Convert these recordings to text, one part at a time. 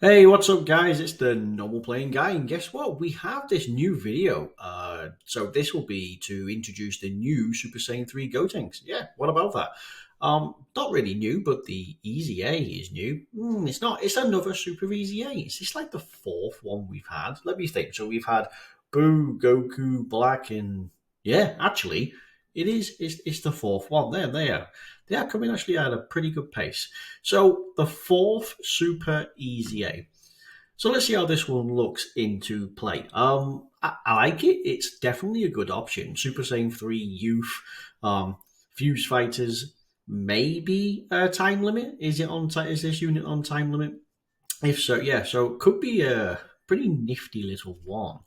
Hey, what's up, guys? It's the normal playing guy, and guess what? We have this new video. So this will be to introduce the new Super Saiyan 3 Gotenks. Yeah, what about that? Not really new, but the Easy A is new. It's not. It's another Super Easy A. It's just like the fourth one we've had. Let me think. So we've had Boo, Goku, Black, and yeah, actually, it is. It's the fourth one. There, they are. They are coming actually at a pretty good pace. So the fourth Super Easy A. So let's see how this one looks into play. I like it. It's definitely a good option. Super Saiyan 3 Youth, Fuse Fighters, maybe a time limit. Is it on? Is this unit on time limit? If so, yeah. So it could be a pretty nifty little one.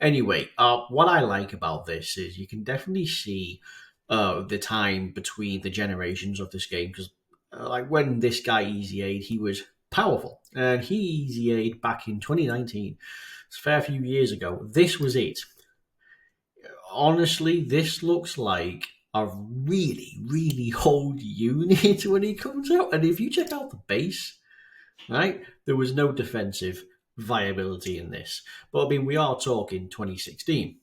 Anyway, what I like about this is you can definitely see the time between the generations of this game because, like when this guy Easy Aid, he was powerful, and he Easy Aid back in 2019. It's a fair few years ago. This was it. Honestly, this looks like a really, really old unit when he comes out. And if you check out the base, right? There was no defensive viability in this. But I mean, we are talking 2016,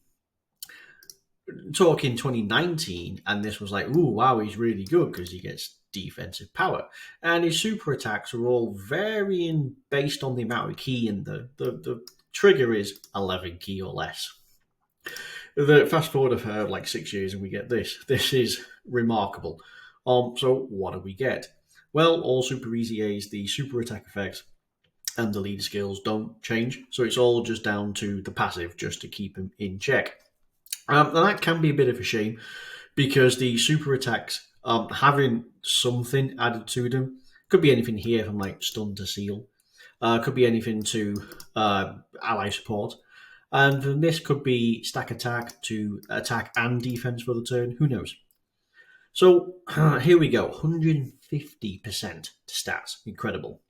talking 2019, and this was like, ooh, wow, he's really good because he gets defensive power. And his super attacks are all varying based on the amount of key, and the trigger is 11 key or less. The fast forward of like 6 years, and we get this. This is remarkable. So what do we get? Well, all Super Easy A's, the super attack effects and the leader skills don't change. So it's all just down to the passive just to keep him in check. And that can be a bit of a shame because the super attacks, having something added to them, could be anything here from like stun to seal, could be anything to ally support. And then this could be stack attack to attack and defense for the turn. Who knows? So here we go 150% to stats. Incredible.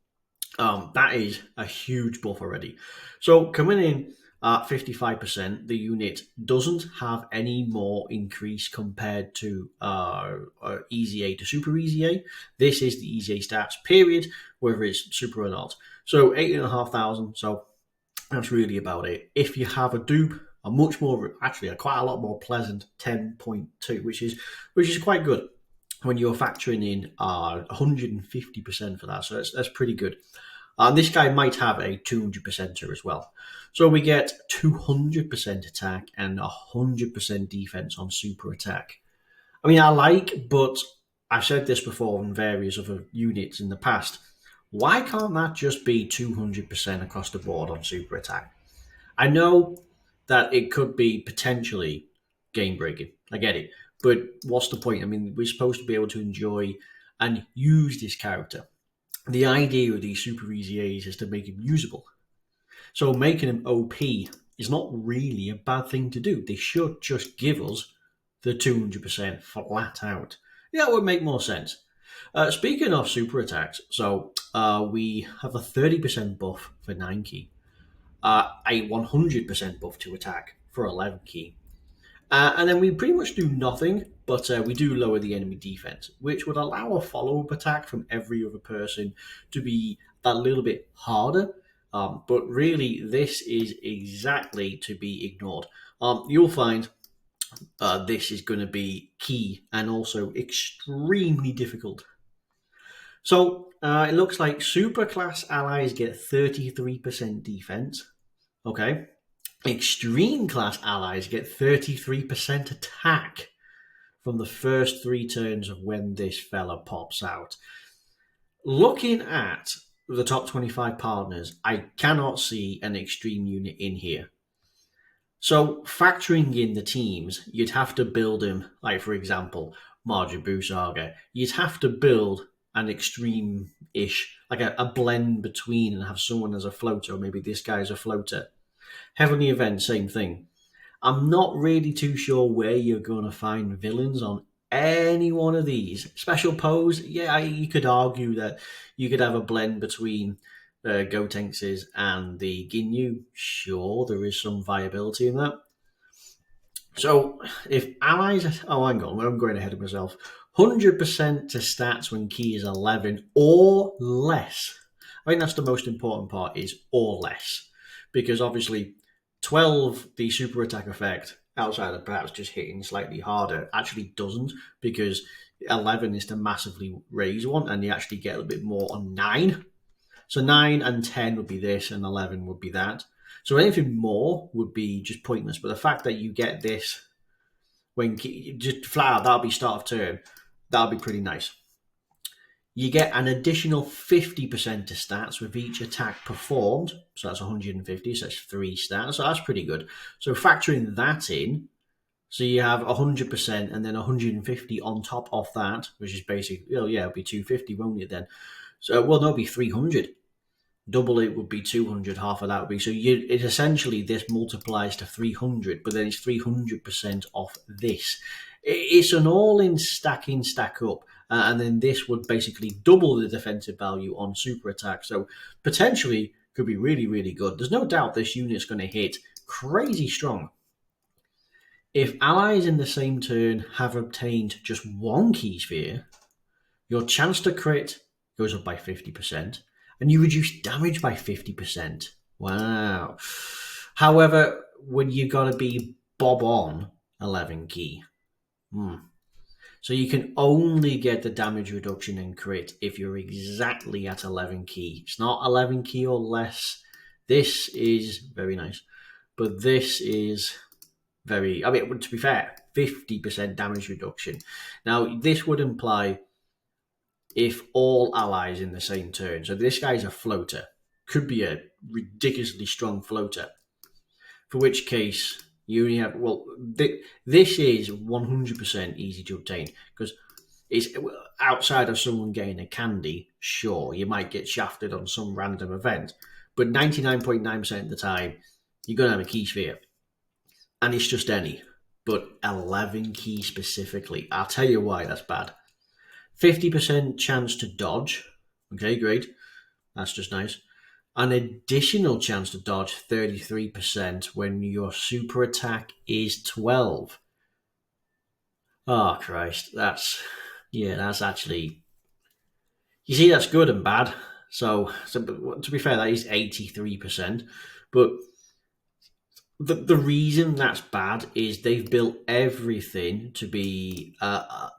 That is a huge buff already. So coming in at 55%, the unit doesn't have any more increase compared to Easy A to Super Easy A. This is the Easy A stats, period, whether it's Super or not. So 8,500, so that's really about it. If you have a dupe, a much more, actually, a quite a lot more pleasant 10.2, which is quite good when you're factoring in 150% for that. So that's pretty good. And this guy might have a 200%er as well. So we get 200% attack and 100% defense on super attack. I mean, I like, but I've said this before in various other units in the past. Why can't that just be 200% across the board on super attack? I know that it could be potentially game breaking. I get it. But what's the point? I mean, we're supposed to be able to enjoy and use this character. The idea of these super easy A's is to make him usable. So making him OP is not really a bad thing to do. They should just give us the 200% flat out. Yeah, that would make more sense. Speaking of super attacks, so we have a 30% buff for 9 key, a 100% buff to attack for 11 key, and then we pretty much do nothing, but we do lower the enemy defense, which would allow a follow-up attack from every other person to be that little bit harder. But really, this is exactly to be ignored. You'll find this is going to be key and also extremely difficult. So it looks like super class allies get 33% defense. Okay. Extreme class allies get 33% attack from the first 3 turns of when this fella pops out. Looking at the top 25 partners, I cannot see an extreme unit in here. So factoring in the teams, you'd have to build him, like for example, Majin Buu Saga. You'd have to build an extreme-ish, like a blend between and have someone as a floater, or maybe this guy's a floater. Heavenly Event, same thing. I'm not really too sure where you're going to find villains on any one of these. Special Pose, yeah, you could argue that you could have a blend between the Gotenkses and the Ginyu. Sure, there is some viability in that. So if allies, oh, hang on, I'm going ahead of myself. 100% to stats when key is 11 or less. I think that's the most important part is or less. Because obviously 12, the super attack effect, outside of perhaps just hitting slightly harder, actually doesn't, because 11 is the massively raise one, and you actually get a bit more on 9. So 9 and 10 would be this, and 11 would be that. So anything more would be just pointless. But the fact that you get this when just flat out, that'll be start of turn, that'll be pretty nice. You get an additional 50% to stats with each attack performed. So that's 150, so that's 3 stats. So that's pretty good. So factoring that in, so you have 100% and then 150 on top of that, which is basically, oh yeah, it'll be 250, won't it then? So, well, no, it'll be 300. Double it would be 200, half of that would be. So it essentially, this multiplies to 300, but then it's 300% off this. It's an all-in stack up. And then this would basically double the defensive value on super attack. So potentially could be really, really good. There's no doubt this unit's going to hit crazy strong. If allies in the same turn have obtained just one key sphere, your chance to crit goes up by 50%, and you reduce damage by 50%. Wow. However, when you got to be bob on 11 key. So you can only get the damage reduction and crit if you're exactly at 11 key. It's not 11 key or less. This is very nice. But this is very, I mean, to be fair, 50% damage reduction. Now, this would imply if all allies in the same turn. So this guy's a floater. Could be a ridiculously strong floater. For which case, you only have, well, this is 100% easy to obtain because it's outside of someone getting a candy. Sure, you might get shafted on some random event, but 99.9% of the time, you're going to have a key sphere. And it's just any, but 11 key specifically. I'll tell you why that's bad. 50% chance to dodge. Okay, great. That's just nice. An additional chance to dodge 33% when your super attack is 12. Oh, Christ. That's actually... You see, that's good and bad. So to be fair, that is 83%. But the reason that's bad is they've built everything to be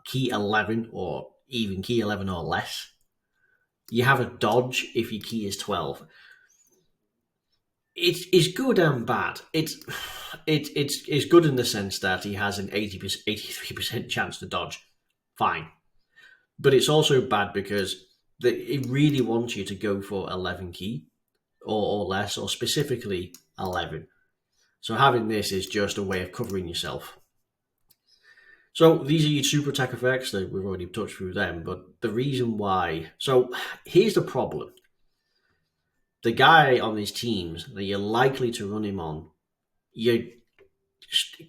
key 11 or even key 11 or less. You have a dodge if your key is 12. It's good and bad. It's good in the sense that he has an 83% chance to dodge. Fine. But it's also bad because it really wants you to go for 11 key or less, or specifically 11. So having this is just a way of covering yourself. So these are your super attack effects. We've already touched through them, but the reason why... So here's the problem. The guy on these teams that you're likely to run him on, your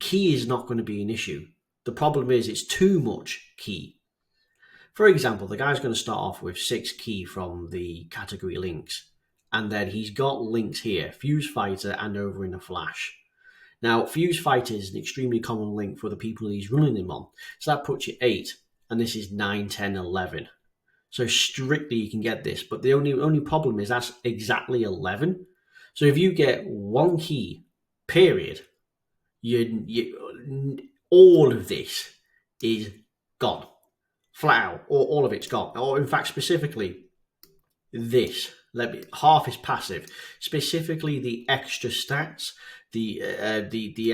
key is not going to be an issue. The problem is it's too much key. For example, the guy's going to start off with 6 key from the category links, and then he's got links here, Fuse Fighter and over in a Flash. Now, Fuse Fighter is an extremely common link for the people he's running them on. So that puts you 8, and this is 9, 10, 11. So strictly you can get this, but the only problem is that's exactly 11. So if you get 1 key, period, all of this is gone. Flat out, or all of it's gone. Or in fact, specifically, this. Half is passive. Specifically, the extra stats, the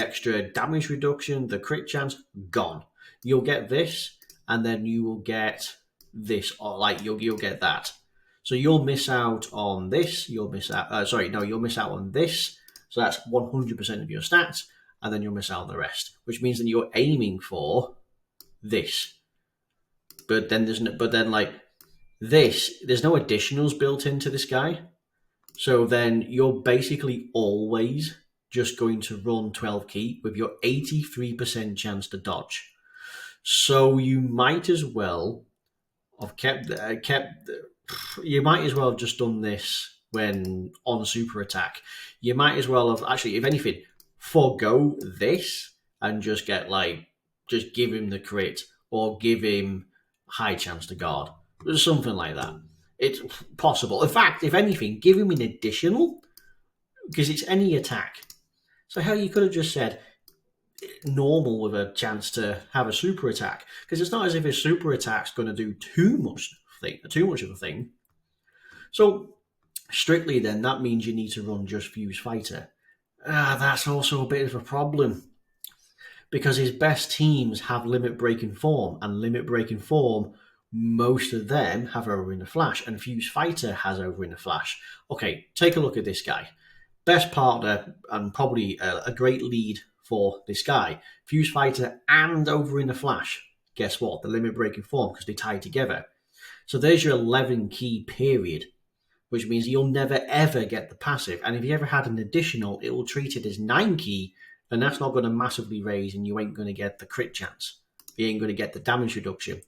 extra damage reduction, the crit chance, gone. You'll get this, and then you will get this, or like you'll get that. So you'll miss out on this. You'll miss out. You'll miss out on this. So that's 100% of your stats, and then you'll miss out on the rest, which means that you're aiming for this. But then there's no additionals built into this guy. So then you're basically always just going to run 12 key with your 83% chance to dodge. So you might as well have you might as well have just done this when on super attack. You might as well have actually, if anything, forego this and just just give him the crit or give him high chance to guard. Something like that. It's possible. In fact, if anything, give him an additional because it's any attack. So hell, you could have just said normal with a chance to have a super attack because it's not as if his super attack's going to do too much of a thing. So strictly, then that means you need to run just Fuse Fighter. That's also a bit of a problem because his best teams have limit breaking form, and limit breaking form, most of them have over in the flash, and Fuse Fighter has over in the flash. Okay, take a look at this guy. Best partner and probably a great lead for this guy. Fuse Fighter and over in the flash. Guess what? The limit breaking form because they tie together. So there's your 11 key period, which means you'll never ever get the passive. And if you ever had an additional, it will treat it as 9 key, and that's not going to massively raise, and you ain't going to get the crit chance. You ain't going to get the damage reduction.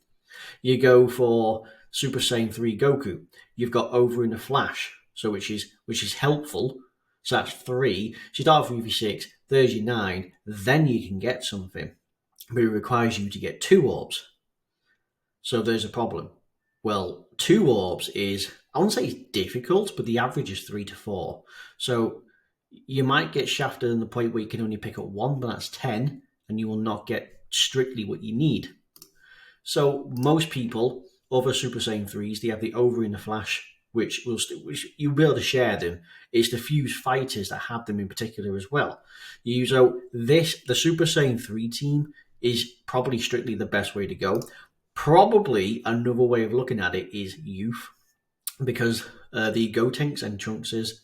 You go for Super Saiyan 3 Goku. You've got over in the flash, so which is helpful. So that's 3. So you start with 3v6, there's your 9, then you can get something. But it requires you to get 2 orbs. So there's a problem. Well, 2 orbs is, I wouldn't say it's difficult, but the average is 3 to 4. So you might get shafted in the point where you can only pick up 1, but that's 10, and you will not get strictly what you need. So most people, other Super Saiyan 3s, they have the over in the flash, which you'll be able to share them. It's the Fuse Fighters that have them in particular as well. So the Super Saiyan 3 team is probably strictly the best way to go. Probably another way of looking at it is youth, because the Gotenks and Trunkses,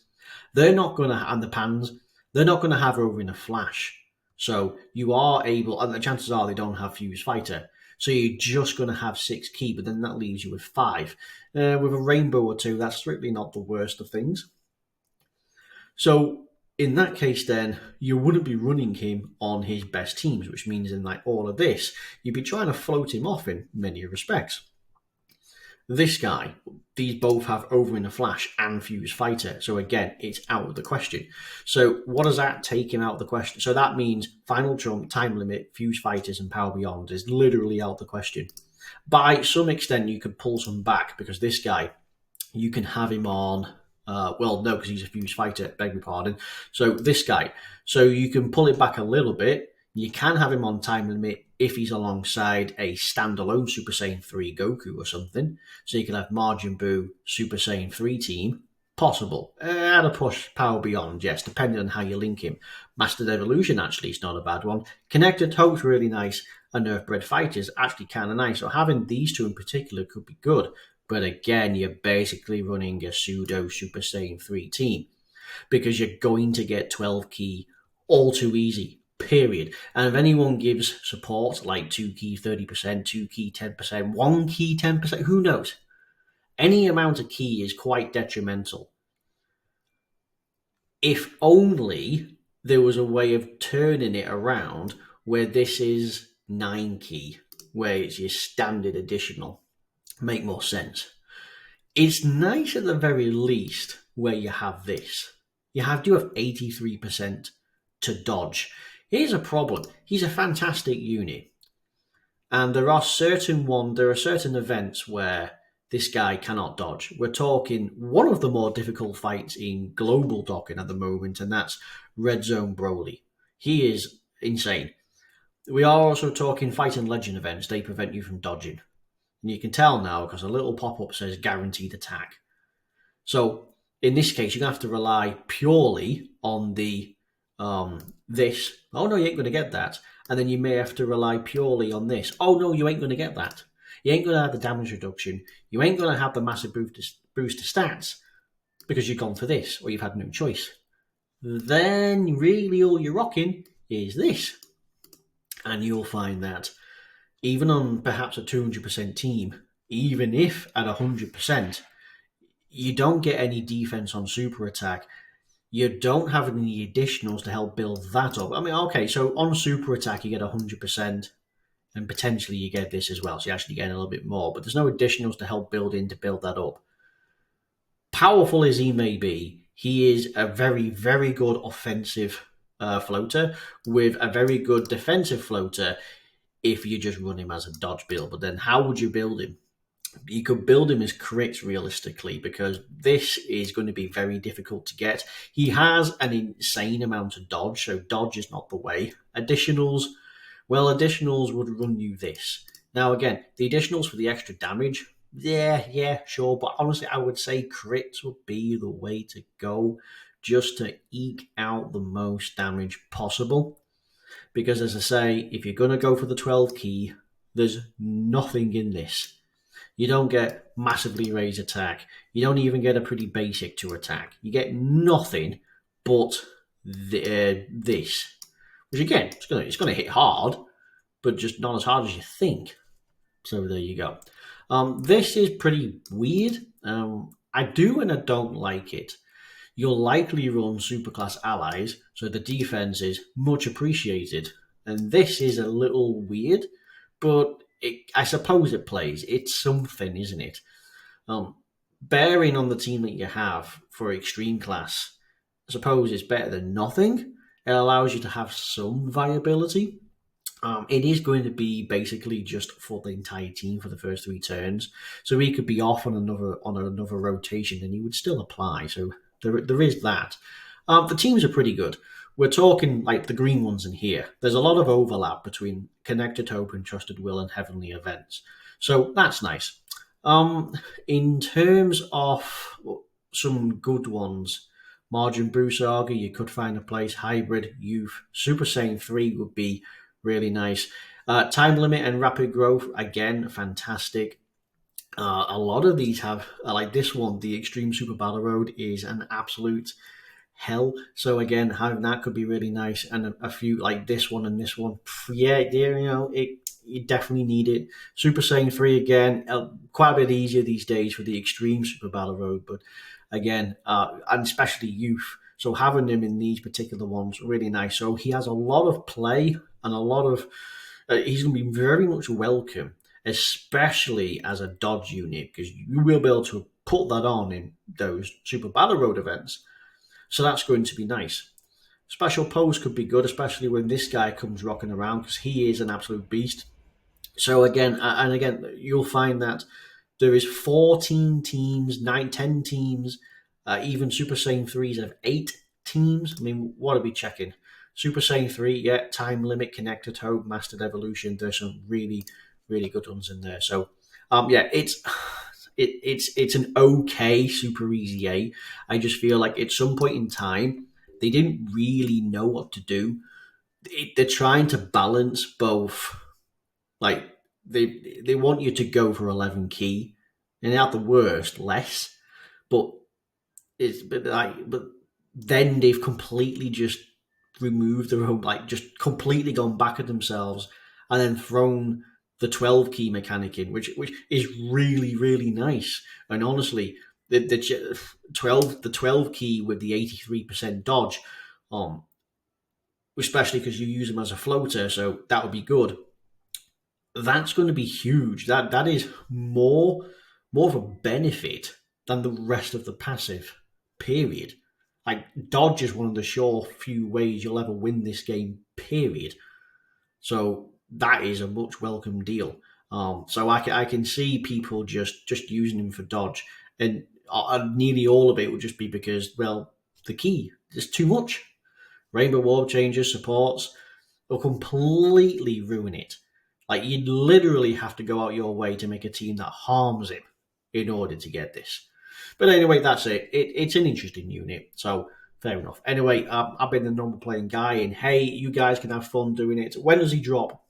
they're not going to, and the Pans, they're not going to have over in a flash. So you are able, and the chances are they don't have Fuse Fighter. So you're just going to have 6 key, but then that leaves you with 5. With a rainbow or 2, that's strictly not the worst of things. So in that case, then you wouldn't be running him on his best teams, which means in like all of this, you'd be trying to float him off in many respects. This guy, these both have over in a flash and Fuse Fighter. So again, it's out of the question. So what does that take him out of the question? So that means Final Trump, Time Limit, Fuse Fighters, and Power Beyond is literally out of the question. By some extent, you could pull some back because this guy, you can have him on. Well, no, because he's a Fuse Fighter, beg your pardon. So this guy, so you can pull it back a little bit. You can have him on Time Limit if he's alongside a standalone Super Saiyan 3 Goku or something. So you can have Majin Buu Super Saiyan 3 team. Possible. At a push, Power Beyond, yes, depending on how you link him. Mastered Evolution, actually, is not a bad one. Connected Hope's really nice. And Nerf-bred Fighters, actually kind of nice. So having these two in particular could be good. But again, you're basically running a pseudo Super Saiyan 3 team. Because you're going to get 12 key all too easy. Period. And if anyone gives support like 2 key 30%, 2 key 10%, 1 key 10%, who knows? Any amount of key is quite detrimental. If only there was a way of turning it around where this is 9 key, where it's your standard additional. Make more sense. It's nice at the very least where you have this. You do have 83% to dodge. Here's a problem. He's a fantastic unit. And there are certain events where this guy cannot dodge. We're talking one of the more difficult fights in global docking at the moment, and that's Red Zone Broly. He is insane. We are also talking Fight and Legend events. They prevent you from dodging. And you can tell now because a little pop-up says guaranteed attack. So in this case, you're going to have to rely purely on the this. Oh no, you ain't going to get that. And then you may have to rely purely on this. Oh no, you ain't going to get that. You ain't going to have the damage reduction. You ain't going to have the massive boost to stats because you've gone for this or you've had no choice. Then really all you're rocking is this. And you'll find that even on perhaps a 200% team, even if at 100%, you don't get any defense on super attack. You don't have any additionals to help build that up. I mean, okay, so on super attack, you get 100%, and potentially you get this as well. So you actually get a little bit more, but there's no additionals to help build that up. Powerful as he may be, he is a very, very good offensive floater with a very good defensive floater if you just run him as a dodge build. But then how would you build him? you could build him as crits realistically because this is going to be very difficult to get. He has an insane amount of dodge, so dodge is not the way. Additionals, well, additionals would run you this. Now, again, the additionals for the extra damage, yeah, sure, but honestly, I would say crits would be the way to go just to eke out the most damage possible. Because, as I say, if you're going to go for the 12 key, there's nothing in this. You don't get massively raised attack. You don't even get a pretty basic to attack. You get nothing but this, which again, it's gonna hit hard, but just not as hard as you think. So there you go. This is pretty weird. I do and I don't like it. You'll likely run superclass allies, so the defense is much appreciated. And this is a little weird, but I suppose it plays. It's something, isn't it? Um, Bearing on the team that you have for extreme class, I suppose it's better than nothing. It allows you to have some viability. It is going to be basically just for the entire team for the first 3 turns, so he could be off on another rotation, and he would still apply. So there is that. The teams are pretty good. We're talking like the green ones in here. There's a lot of overlap between Connected Hope and Trusted Will and Heavenly Events, so that's nice. In terms of some good ones, Margin Brew Saga, you could find a place. Hybrid, Youth, Super Saiyan 3 would be really nice. Time Limit and Rapid Growth, again, fantastic. A lot of these have, like this one, the Extreme Super Battle Road is an absolute hell. So again, having that could be really nice. And a few like this one and this one, yeah, you definitely need it. Super Saiyan 3 again, quite a bit easier these days for the Extreme Super Battle Road, but again, and especially Youth. So having him in these particular ones really nice. So he has a lot of play and a lot of. He's going to be very much welcome, especially as a dodge unit, because you will be able to put that on in those Super Battle Road events. So that's going to be nice. Special pose could be good, especially when this guy comes rocking around, because he is an absolute beast. So again, you'll find that there is 14 teams, 9, 10 teams, even Super Saiyan 3s have 8 teams. I mean, what are we checking? Super Saiyan 3, yeah, Time Limit, Connected Hope, Mastered Evolution. There's some really, really good ones in there. So, yeah, it's an okay Super Easy A. I just feel like at some point in time, they didn't really know what to do. They're trying to balance both, like they want you to go for 11 key, and at the worst less, but but then they've completely just removed their own, like just completely gone back at themselves, and then thrown the 12 key mechanic in, which is really really nice. And honestly, the 12 key with the 83% dodge, um, especially because you use them as a floater, so that would be good. That's going to be huge. That is more of a benefit than the rest of the passive. Period. Like dodge is one of the sure few ways you'll ever win this game. Period. So that is a much welcome deal. So I can see people just using him for dodge, and nearly all of it would just be because, well, the key is too much. Rainbow Warp Changes supports will completely ruin it. Like you'd literally have to go out your way to make a team that harms him in order to get this. But anyway, that's it. It's an interesting unit, so fair enough. Anyway, I've been the normal playing guy, and hey, you guys can have fun doing it. When does he drop?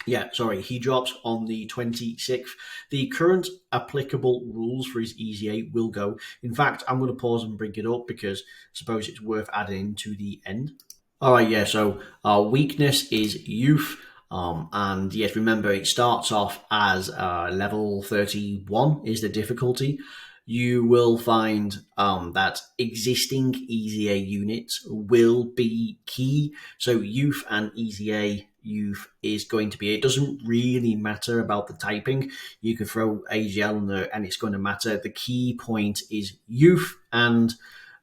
Yeah, sorry, he drops on the 26th. The current applicable rules for his EZA will go. In fact, I'm going to pause and bring it up because I suppose it's worth adding to the end. All right, yeah. So our weakness is youth, and yes, remember it starts off as level 31 is the difficulty. You will find that existing EZA units will be key. So youth and EZA youth is going to be. It doesn't really matter about the typing. You could throw AGL in there, and it's going to matter. The key point is youth and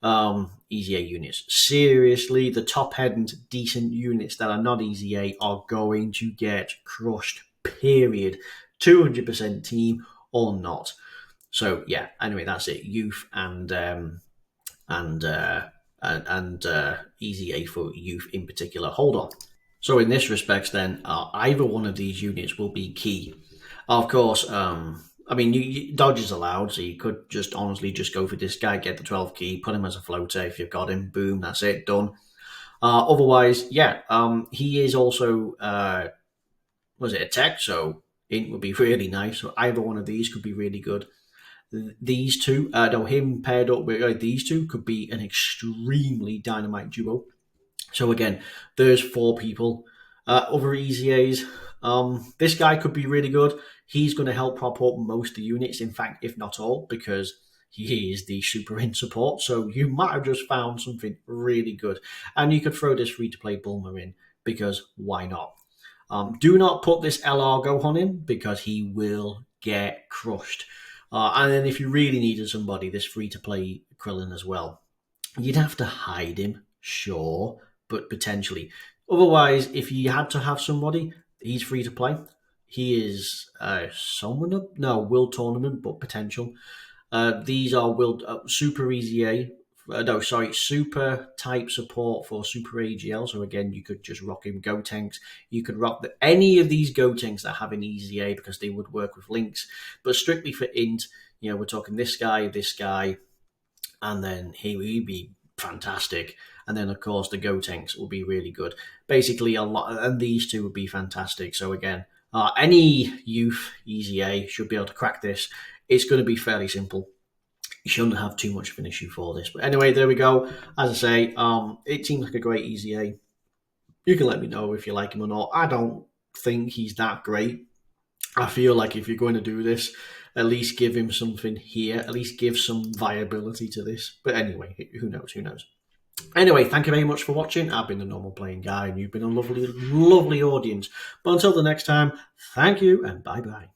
EZA units. Seriously, the top end decent units that are not EZA are going to get crushed. Period. 200% team or not. So yeah, anyway, that's it. Youth and easy A for youth in particular. Hold on. So in this respect, then either one of these units will be key. Of course, I mean, dodge is allowed, so you could just honestly just go for this guy, get the 12 key, put him as a floater. If you've got him, boom, that's it, done. Otherwise, yeah, he is also was it a tech? So int would be really nice. So either one of these could be really good. These two, no, him paired up with these two could be an extremely dynamite duo. So again, there's four people. Other easy A's. This guy could be really good. He's going to help prop up most of the units, in fact, if not all, because he is the super in support. So you might have just found something really good. And you could throw this free to play Bulmer in, because why not? Do not put this LR Gohan in, because he will get crushed. And then if you really needed somebody, this free to play Krillin as well. You'd have to hide him, sure, but potentially. Otherwise, if you had to have somebody, he's free to play. He is someone up, no, world tournament, but potential. These are world super easy A. No, sorry, super type support for super AGL. So again, you could just rock him Gotenks. You could rock any of these Gotenks that have an easy A because they would work with links. But strictly for int, we're talking this guy, and then he'd be fantastic. And then, of course, the Gotenks will be really good. Basically, a lot, and these two would be fantastic. So again, any youth easy A should be able to crack this. It's going to be fairly simple. You shouldn't have too much of an issue for this. But anyway, there we go. As I say, it seems like a great easy A. You can let me know if you like him or not. I don't think he's that great. I feel like if you're going to do this, at least give him something here. At least give some viability to this. But anyway, who knows? Who knows? Anyway, thank you very much for watching. I've been the normal playing guy, and you've been a lovely, lovely audience. But until the next time, thank you and bye bye.